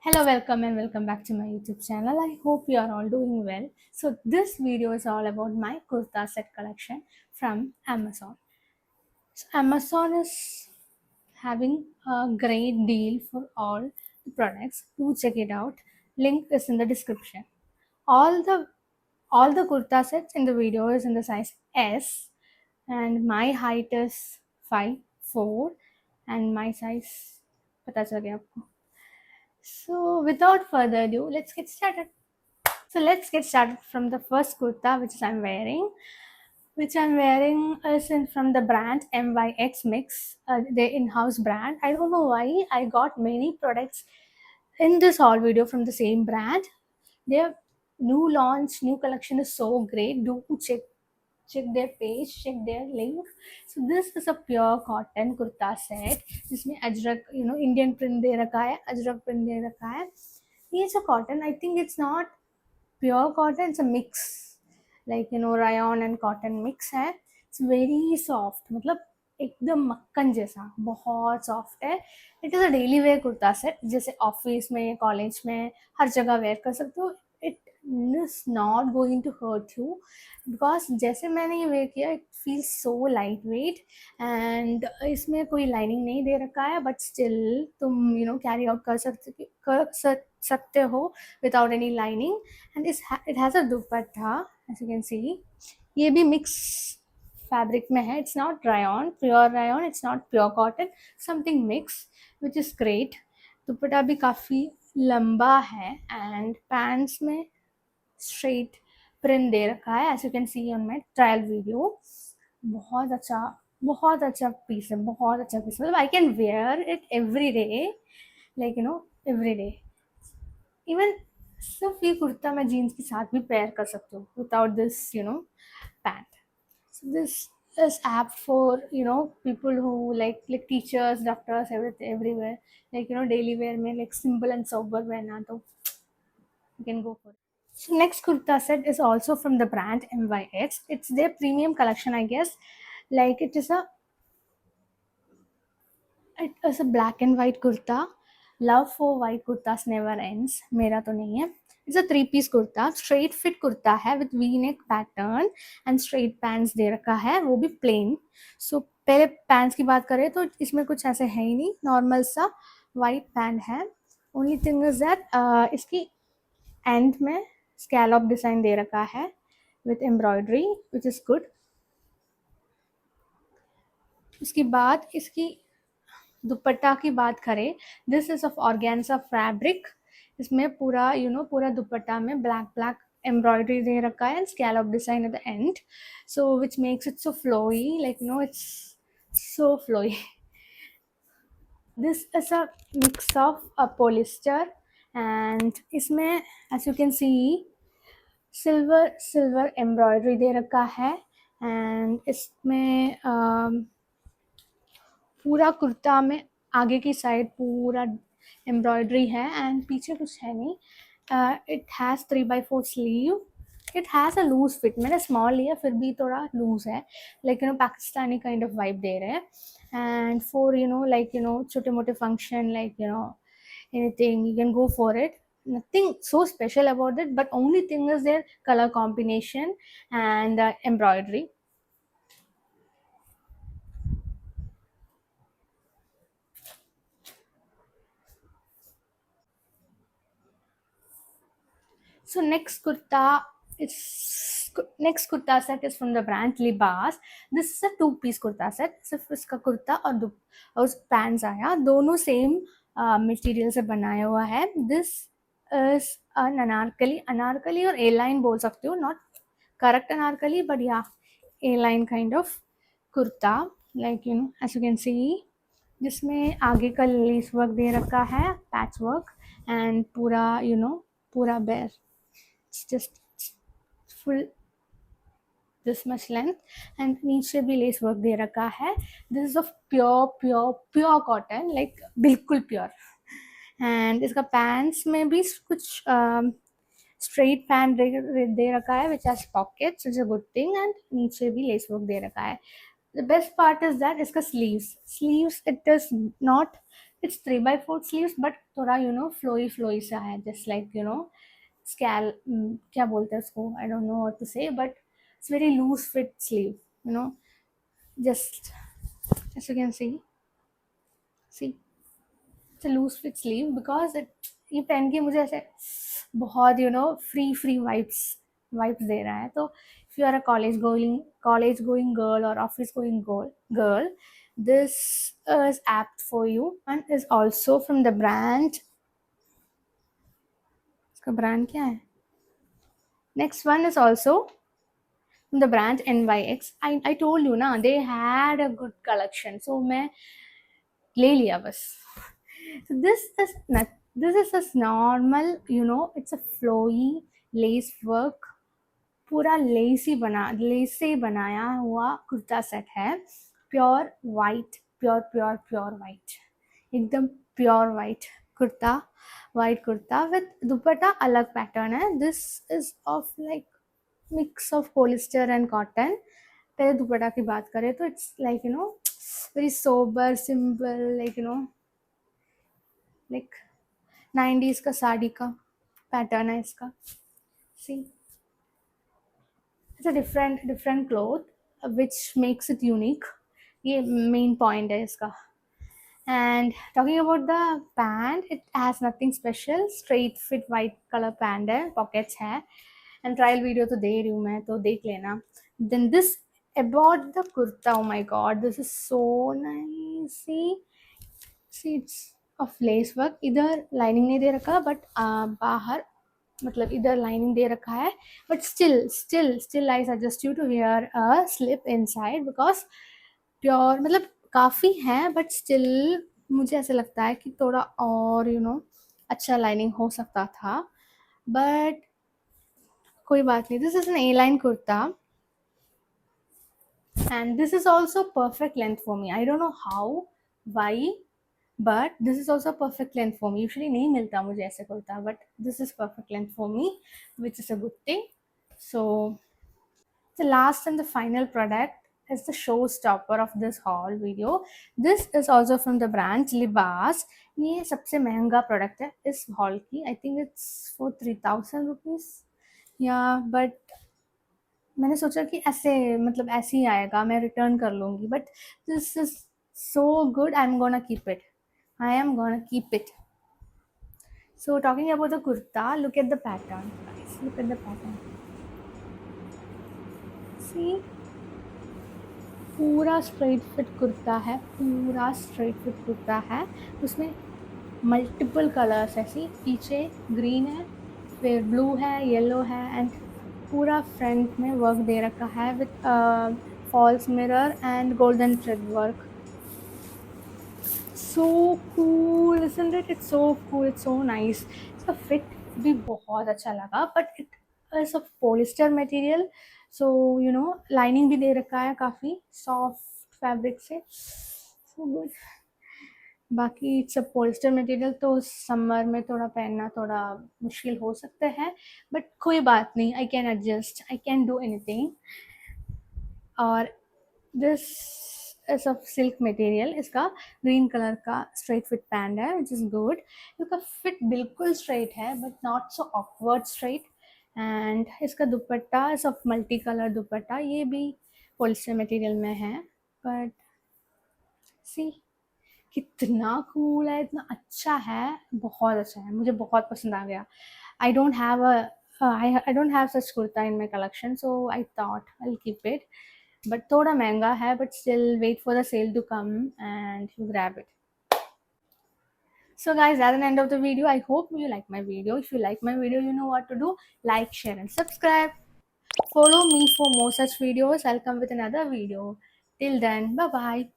Hello, welcome and welcome back to my YouTube channel. I hope you are all doing well. So this video is all about my kurta set collection from Amazon. So Amazon is having a great deal for all the products. Do check it out. Link is in the description. All the all the kurta sets in the video is in the size S, and my height is 5'4", and my size पता चल गया आपको. So without further ado, let's get started. So let's get started from the first kurta which I'm wearing. Which I'm wearing is from the brand MYX Mix, their in-house brand. I don't know why I got many products in this haul video from the same brand. Their new launch, new collection is so great. Do check their page, check their link. So this is a pure cotton kurta set जिसमें Ajrak Indian print दे रखा है, Ajrak print दे रखा है. ये जो cotton, I think it's not pure cotton, it's a mix, like rayon and cotton mix है. इट्स वेरी सॉफ्ट, मतलब एकदम मक्खन जैसा, बहुत सॉफ्ट है. It is a daily wear kurta set, जैसे ऑफिस में, कॉलेज में, हर जगह वेयर कर सकते हो. It is not going to hurt you, because जैसे मैंने ये वेयर किया, it feel so light weight. And इसमें कोई लाइनिंग नहीं दे रखा है, बट स्टिल तुम कैरी आउट कर सकते हो without any lining. And it has a dupatta, as you can see. ये भी मिक्स फैब्रिक में है. It's not rayon, pure rayon, it's not pure cotton, something mix, which is great. Dupatta भी काफ़ी लंबा है एंड पैंट्स में स्ट्रेट प्रिंट दे रखा है, as you can see on my trial video. बहुत अच्छा, बहुत अच्छा पीस है, बहुत अच्छा पीस. मतलब I can wear it every day, like every day. Even सिर्फ ये कुर्ता मैं जीन्स के साथ भी पेयर कर सकती हूँ without this pant. So this is apt for people who like teachers, doctors, everything, everywhere, like daily wear में like simple and sober पहना तो you can go for it. So next kurta set is also from the brand MYX. It's their premium collection, I guess. Like it is a black and white kurta. Love for white kurtas never ends. मेरा तो नहीं है. It's a 3-piece kurta, straight fit kurta है with V neck pattern and straight pants दे रखा है, वो भी प्लेन. सो पहले पैंट्स की बात करें तो इसमें कुछ ऐसे है ही नहीं, नॉर्मल सा वाइट पैंट है. ओनली थिंग इज दैट इसकी एंड में स्कैलॉप डिज़ाइन दे रखा है with embroidery, which is good. उसके बाद इसकी दुपट्टा की बात करें, this is of organza fabric. इसमें पूरा पूरा दुपट्टा में ब्लैक ब्लैक एम्ब्रॉयडरी दे रखा है and scallop design at the end, so which makes it so flowy, like it's so flowy. This is a mix of polyester and इसमें as you can see silver silver embroidery दे रखा है. And इसमें पूरा कुर्ता में आगे की side पूरा एम्ब्रॉयडरी है एंड पीछे कुछ है नहीं. It has 3/4 sleeve. It has a loose fit. मैंने स्मॉल लिया, फिर भी थोड़ा लूज है, लेकिन पाकिस्तानी काइंड ऑफ वाइब दे रहे हैं. एंड फॉर लाइक छोटे मोटे function, like anything, you can go for it. Nothing so special about it, but only thing is their color combination and embroidery. So next kurta set is from the brand Libas. This is a 2-piece kurta set. सिर्फ इसका कुर्ता और pants आया, दोनों same material से बनाया हुआ है. This is an Anarkali. Anarkali और ए लाइन बोल सकते हो, नॉट करेक्ट अनारकली, बट या A line kind of kurta, like as you can see, जिसमें आगे का लेस वर्क दे रखा है, पैच वर्क, एंड पूरा पूरा bear. It's just full this much length and नीचे भी लेस वर्क दे रखा है. This is of pure cotton, like बिल्कुल प्योर. एंड इसका पैंट्स में भी कुछ स्ट्रेट पैंट दे रखा है which has pockets, it's a good thing. And नीचे भी लेस वर्क दे रखा है. The best part is that इसका sleeves it is not it's 3/4 sleeves, but थोड़ा flowy सा है, just like क्या बोलते हैं उसको, I don't know what to say, but it's very loose fit sleeve, just as you can see it's a loose fit sleeve because ये पहन के मुझे ऐसे बहुत फ्री वाइब्स दे रहा है. तो if you are a college going girl or office going girl, this is apt for you. And is also from the brand, इसका brand क्या है? Next one is also from the brand NYX. I told you ना, they had a good collection, so मैं ले लिया बस. So this is just normal, it's a flowy lace work, पूरा less से बनाया हुआ कुर्ता सेट है. प्योर वाइट, एकदम प्योर वाइट कुर्ता विद दुपट्टा अलग पैटर्न है. This is of like mix of polyester and cotton. पहले दुपट्टा की बात करें तो it's like very sober simple, like 90s का साड़ी का पैटर्न है इसका. See it's a different cloth which makes it unique. ये मेन पॉइंट है इसका. And talking about the pant, it has nothing special, straight fit white color pant है, pockets है, and trial video तो दे रही हूँ मैं, तो देख लेना. Then this about the kurta, oh my god, this is so nice. See it's of lace work. इधर लाइनिंग नहीं दे रखा, बट बाहर मतलब इधर लाइनिंग दे रखा है, but still I suggest you to wear a slip inside because pure मतलब काफ़ी है, बट स्टिल मुझे ऐसा लगता है कि थोड़ा और अच्छा लाइनिंग हो सकता था, बट कोई बात नहीं. This is an A line kurta and this is also perfect length for me. I don't know how why, but this is also perfect length for me. Usually नहीं मिलता मुझे ऐसे kurta, but this is perfect length for me, which is a good thing. So the last and the final product is the showstopper of this haul video. This is also from the brand Libas. ये सबसे महंगा product है इस hall की. आई think it's for 3000 rupees या, but मैंने सोचा कि ऐसे ही आएगा, मैं रिटर्न कर लूँगी, but this is so good. I'm gonna keep it. I am gonna keep it. So talking about the kurta, look at the pattern, guys. Look at the pattern. See, पूरा straight fit kurta है. उसमें multiple colours है. सी पीछे green है, फिर blue है, yellow है, and पूरा फ्रंट में वर्क दे रखा है with false mirror and golden thread work. So cool, isn't it? It's so cool, it's so nice. इसका फिट भी बहुत अच्छा लगा, but it is of polyester material, so lining भी दे रखा है काफ़ी सॉफ्ट फैब्रिक से. So good. बाकी इट्स अ पॉलिस्टर मटेरियल, तो समर में थोड़ा पहनना थोड़ा मुश्किल हो सकता है, बट कोई बात नहीं. I can adjust, I can do anything. और this is of silk material. इसका ग्रीन कलर का स्ट्रेट फिट पैंट है, विच इज़ गुड. इसका फिट बिल्कुल स्ट्रेट है, but not so awkward straight. And इसका दुपट्टा इस ऑफ मल्टी कलर दुपट्टा, ये भी पॉलिस्टर मटेरियल में है, बट सी कितना कूल है, इतना अच्छा है, बहुत अच्छा है, मुझे बहुत पसंद आ गया. I don't have I don't have such kurta in my collection, so I thought I'll keep it. But thoda महंगा है, but still wait for the sale to come and you grab it. So guys, that's the end of the video. I hope you like my video. If you like my video, you know what to do. Like, share and subscribe. Follow me for more such videos. I'll come with another video. Till then, bye bye.